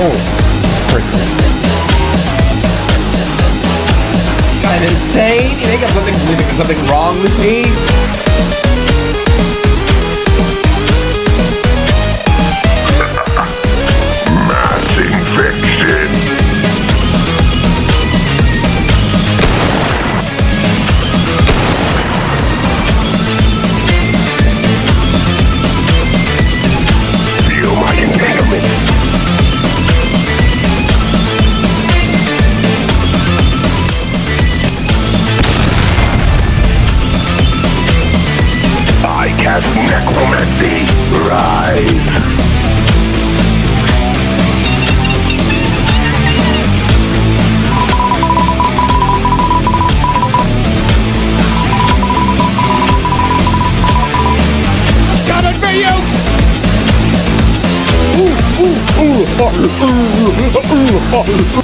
Person. I'm insane? You think there's something wrong with me? Mass infection. Feel my entanglement. I cast necromancy. Rise. Coming for you!